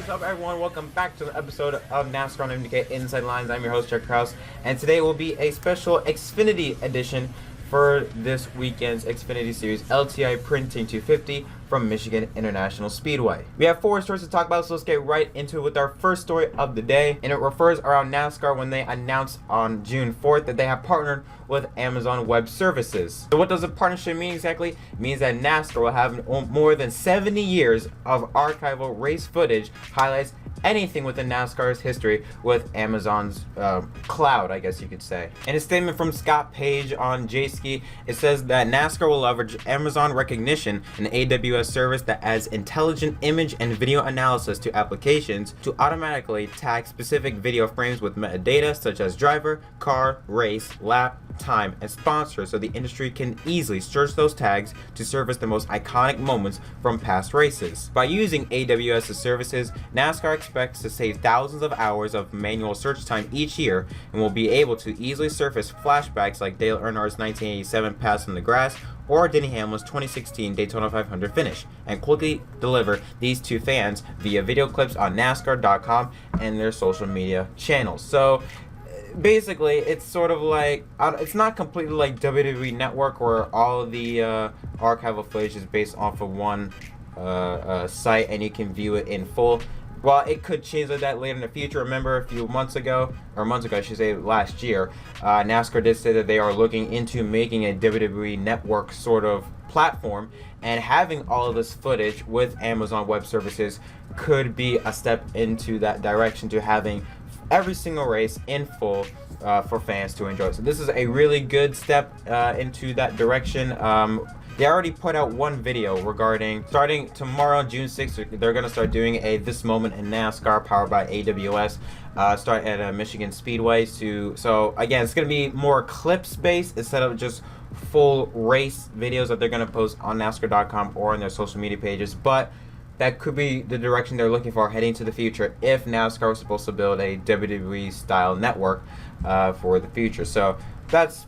What's up, everyone? Welcome back to the episode of NASCAR on MDK Inside Lines. I'm your host, Chuck Kraus, and today will be a special Xfinity edition for this weekend's Xfinity Series LTI Printing 250 from Michigan International Speedway. We have four stories to talk about, so let's get right into it with our first story of the day, and it refers around NASCAR when they announced on June 4th that they have partnered with Amazon Web Services. So what does a partnership mean exactly? It means that NASCAR will have more than 70 years of archival race footage, highlights anything within NASCAR's history with Amazon's cloud, I guess you could say. In a statement from Scott Page on JSki, it says that NASCAR will leverage Amazon Recognition, an AWS service that adds intelligent image and video analysis to applications to automatically tag specific video frames with metadata such as driver, car, race, lap, time, and sponsor, so the industry can easily search those tags to surface the most iconic moments from past races. By using AWS's services, NASCAR expects to save thousands of hours of manual search time each year and will be able to easily surface flashbacks like Dale Earnhardt's 1987 pass on the grass or Denny Hamlin's 2016 Daytona 500 finish, and quickly deliver these to fans via video clips on NASCAR.com and their social media channels. So basically, it's sort of like, it's not completely like WWE Network where all of the archival footage is based off of one site and you can view it in full. Well, it could change like that later in the future. Remember, a few months ago, I should say last year, NASCAR did say that they are looking into making a WWE Network sort of platform, and having all of this footage with Amazon Web Services could be a step into that direction, to having every single race in full for fans to enjoy. So this is a really good step into that direction. They already put out one video regarding, starting tomorrow, June 6th, they're going to start doing a This Moment in NASCAR powered by AWS, start at Michigan Speedway. So again, it's going to be more clips based instead of just full race videos that they're going to post on NASCAR.com or on their social media pages. But that could be the direction they're looking for heading to the future if NASCAR was supposed to build a WWE style network for the future. So that's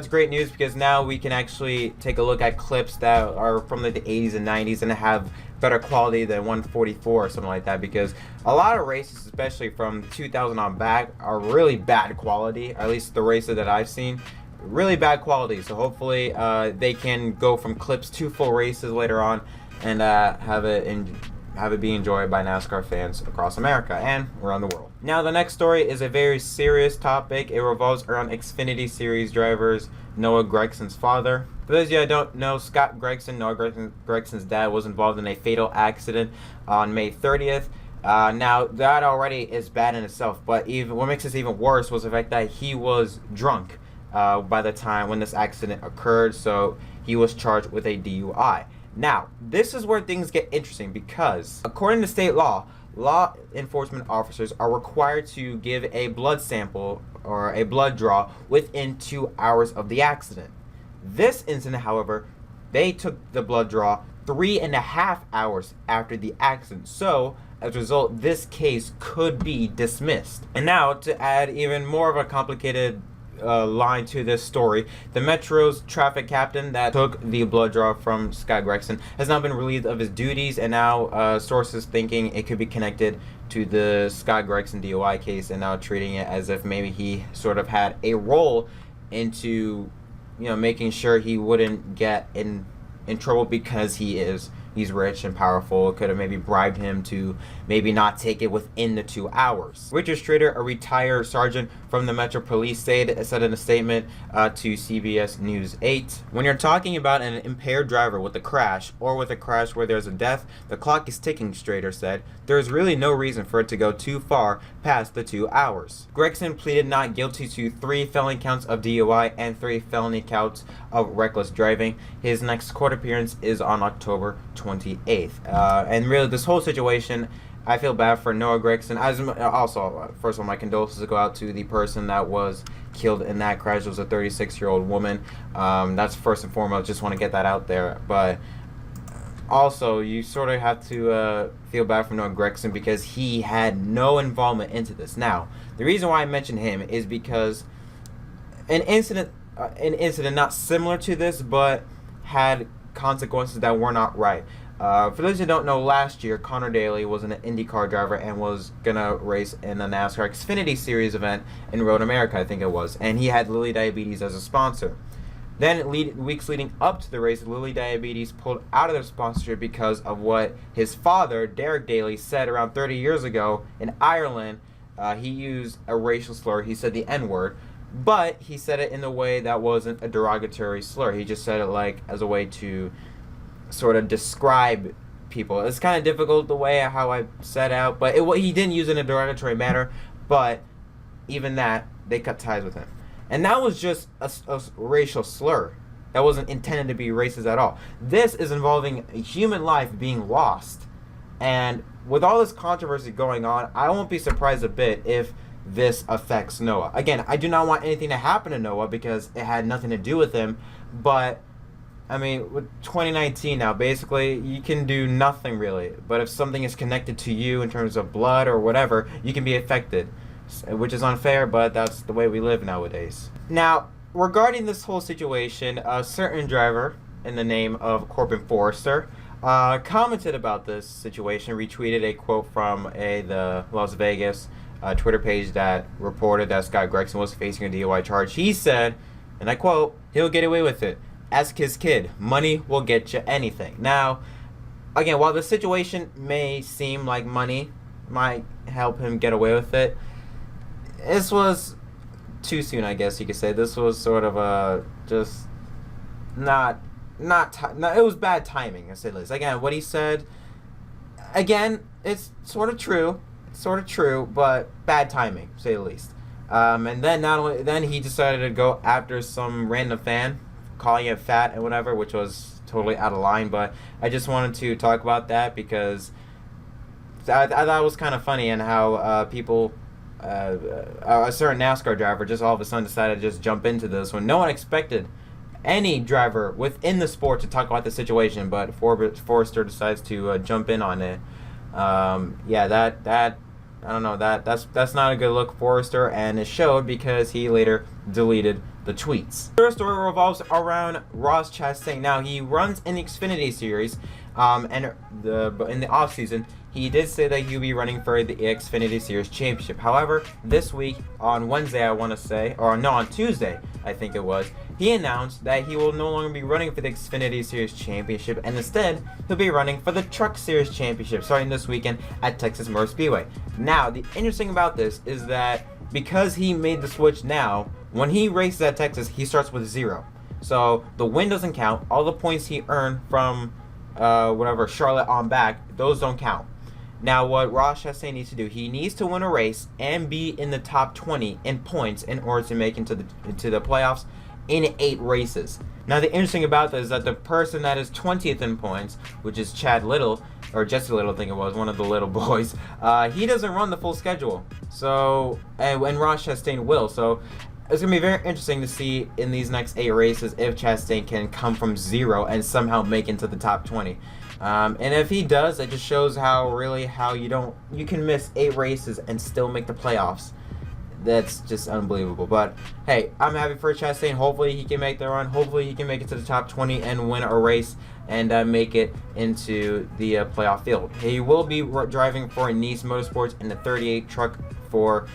great news, because now we can actually take a look at clips that are from the 80s and 90s and have better quality than 144 or something like that, because a lot of races, especially from 2000 on back, are really bad quality. At least the races that I've seen, really bad quality. So hopefully they can go from clips to full races later on and have it be enjoyed by NASCAR fans across America and around the world. Now, the next story is a very serious topic. It revolves around Xfinity Series drivers Noah Gregson's father. For those of you that don't know, Scott Gregson, Noah Gregson's dad, was involved in a fatal accident on May 30th. Now, that already is bad in itself, but what makes this even worse was the fact that he was drunk by the time when this accident occurred, so he was charged with a DUI. Now, this is where things get interesting, because according to state law enforcement officers are required to give a blood sample or a blood draw within 2 hours of the accident. This incident, however, they took the blood draw 3.5 hours after the accident. So, as a result, this case could be dismissed. And now, to add even more of a complicated line to this story, the Metro's traffic captain that took the blood draw from Scott Gregson has now been relieved of his duties, and now sources thinking it could be connected to the Scott Gregson DUI case, and now treating it as if maybe he sort of had a role into, making sure he wouldn't get in trouble because he's rich and powerful. Could have maybe bribed him to maybe not take it within the 2 hours. Richard Strader, a retired sergeant from the Metro Police, said in a statement to CBS News 8, "When you're talking about an impaired driver with a crash, or with a crash where there's a death, the clock is ticking," Strader said. "There is really no reason for it to go too far past the 2 hours." Gregson pleaded not guilty to 3 felony counts of DUI and 3 felony counts of reckless driving. His next court appearance is on October 28th. And really, this whole situation, I feel bad for Noah Gregson. Also, first of all, my condolences go out to the person that was killed in that crash. It was a 36-year-old woman. That's first and foremost. Just want to get that out there. But also, you sort of have to feel bad for Noah Gregson, because he had no involvement into this. Now, the reason why I mentioned him is because an incident not similar to this, but had consequences that were not right. For those who don't know, last year Connor Daly was an IndyCar driver and was gonna race in the NASCAR Xfinity Series event in Road America, I think it was, and he had Lilly Diabetes as a sponsor. Then, weeks leading up to the race, Lilly Diabetes pulled out of their sponsorship because of what his father, Derek Daly, said around 30 years ago in Ireland. He used a racial slur. He said the N-word, but he said it in a way that wasn't a derogatory slur. He just said it like as a way to sort of describe people. It's kind of difficult the way how I said out, but he didn't use it in a derogatory manner. But even that, they cut ties with him. And that was just a racial slur. That wasn't intended to be racist at all. This is involving a human life being lost. And with all this controversy going on, I won't be surprised a bit if this affects Noah. Again, I do not want anything to happen to Noah because it had nothing to do with him. But, I mean, with 2019 now, basically, you can do nothing really. But if something is connected to you in terms of blood or whatever, you can be affected. Which is unfair, but that's the way we live nowadays. Now, regarding this whole situation, a certain driver in the name of Corbin Forrester commented about this situation, retweeted a quote from the Las Vegas Twitter page that reported that Scott Gregson was facing a DUI charge. He said, and I quote, "He'll get away with it. Ask his kid. Money will get you anything." Now, again, while the situation may seem like money might help him get away with it, this was too soon, I guess you could say. This was sort of just not it was bad timing, to say the least. Again, what he said, again, it's sort of true, but bad timing, to say the least. And then he decided to go after some random fan, calling it fat and whatever, which was totally out of line. But I just wanted to talk about that because I thought it was kind of funny, and how people. A certain NASCAR driver just all of a sudden decided to just jump into this when no one expected any driver within the sport to talk about the situation, but Forrester decides to jump in on it. That I don't know, that's not a good look, Forrester, and it showed because he later deleted the tweets. The story revolves around Ross Chastain. Now, he runs in the Xfinity Series, and in the off season, he did say that he'll be running for the Xfinity Series Championship. However, this week, on Wednesday, on Tuesday, I think it was, he announced that he will no longer be running for the Xfinity Series Championship, and instead, he'll be running for the Truck Series Championship starting this weekend at Texas Motor Speedway. Now, the interesting about this is that because he made the switch now, when he races at Texas, he starts with 0. So the win doesn't count. All the points he earned from Charlotte on back, those don't count. Now, what Ross Chastain needs to do, he needs to win a race and be in the top 20 in points in order to make into the playoffs in 8 races. Now, the interesting about this is that the person that is 20th in points, which is Chad Little, or Jesse Little, I think it was, one of the little boys, he doesn't run the full schedule. So, and Ross Chastain will. So, it's going to be very interesting to see in these next 8 races if Chastain can come from 0 and somehow make into the top 20. And if he does, it just shows how you can miss 8 races and still make the playoffs. That's just unbelievable. But hey, I'm happy for Chastain. Hopefully he can make the run. Hopefully he can make it to the top 20 and win a race and make it into the playoff field. He will be driving for Nice Motorsports in the 38 truck for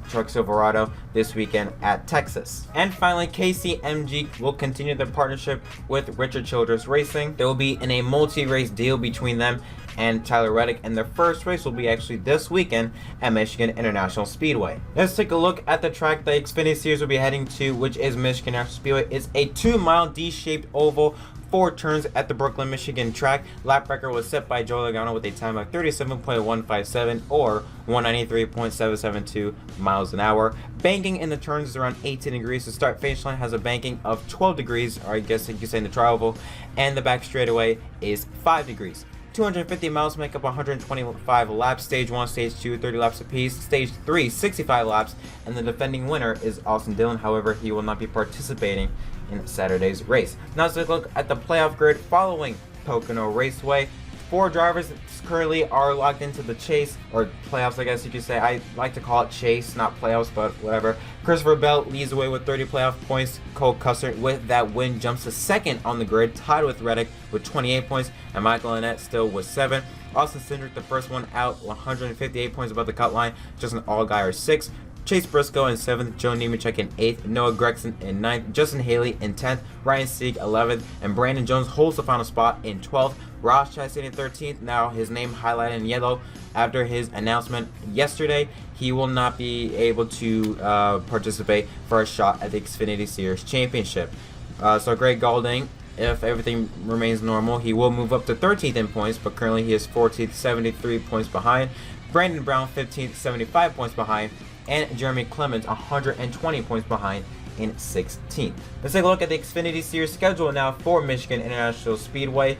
Truck Silverado this weekend at Texas. And finally, KCMG will continue their partnership with Richard Childress Racing. They will be in a multi-race deal between them and Tyler Reddick, and their first race will be actually this weekend at Michigan International Speedway. Let's take a look at the track the Xfinity Series will be heading to, which is Michigan International Speedway. It's a 2-mile D-shaped oval, 4 turns at the Brooklyn, Michigan track. Lap record was set by Joe Logano with a time of 37.157 or 193.772 miles an hour. Banking in the turns is around 18 degrees. The start-finish line has a banking of 12 degrees, or I guess you could say in the tri oval, and the back straightaway is 5 degrees. 250 miles make up 125 laps. Stage 1, Stage 2, 30 laps apiece. Stage 3, 65 laps. And the defending winner is Austin Dillon. However, he will not be participating in Saturday's race. Now let's take a look at the playoff grid following Pocono Raceway. 4 drivers currently are locked into the chase, or playoffs I guess you could say. I like to call it chase, not playoffs, but whatever. Christopher Bell leads away with 30 playoff points. Cole Custer with that win jumps to second on the grid, tied with Reddick with 28 points, and Michael Annett still with 7. Austin Cindric, the first one out, 158 points above the cut line. Justin Allgaier 6. Chase Briscoe in 7th, Joe Nemechek in 8th, Noah Gregson in 9th, Justin Haley in 10th, Ryan Sieg 11th, and Brandon Jones holds the final spot in 12th. Ross Chastain in 13th, now his name highlighted in yellow after his announcement yesterday. He will not be able to participate for a shot at the Xfinity Series Championship. So Greg Gaulding, if everything remains normal, he will move up to 13th in points, but currently he is 14th, 73 points behind. Brandon Brown 15th, 75 points behind. And Jeremy Clements 120 points behind in 16th. Let's take a look at the Xfinity Series schedule now for Michigan International Speedway.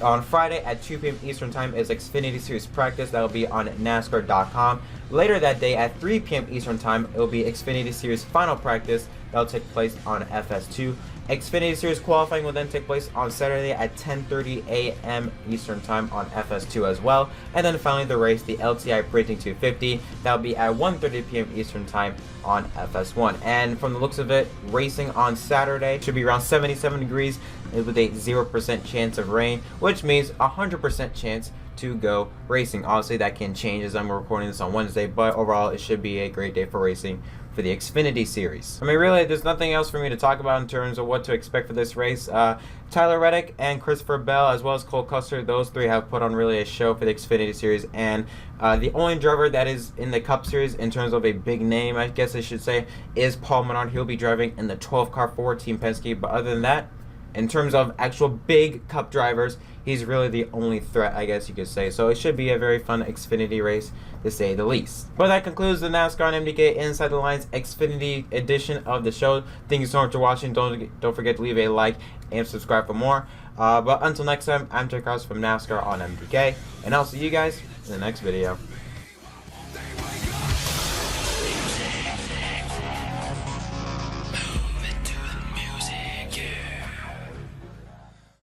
On Friday at 2 p.m. Eastern Time is Xfinity Series practice. That will be on NASCAR.com. Later that day at 3 p.m. Eastern Time, it will be Xfinity Series final practice. That will take place on FS2. Xfinity Series qualifying will then take place on Saturday at 10:30 a.m. Eastern Time on FS2 as well. And then finally the race, the LTI Printing 250, that will be at 1:30 p.m. Eastern Time on FS1. And from the looks of it, racing on Saturday should be around 77 degrees with a 0% chance of rain, which means 100% chance to go racing. Obviously that can change as I'm recording this on Wednesday, but overall it should be a great day for racing for the Xfinity Series. I mean, really, there's nothing else for me to talk about in terms of what to expect for this race. Tyler Reddick and Christopher Bell, as well as Cole Custer, those three have put on really a show for the Xfinity Series. And the only driver that is in the Cup Series in terms of a big name, I guess I should say, is Paul Menard. He'll be driving in the 12 car for Team Penske. But other than that, in terms of actual big Cup drivers, he's really the only threat, I guess you could say. So it should be a very fun Xfinity race, to say the least. But that concludes the NASCAR and MDK Inside the Lines Xfinity edition of the show. Thank you so much for watching. Don't forget to leave a like and subscribe for more. But until next time, I'm Jake Krause from NASCAR on MDK, and I'll see you guys in the next video.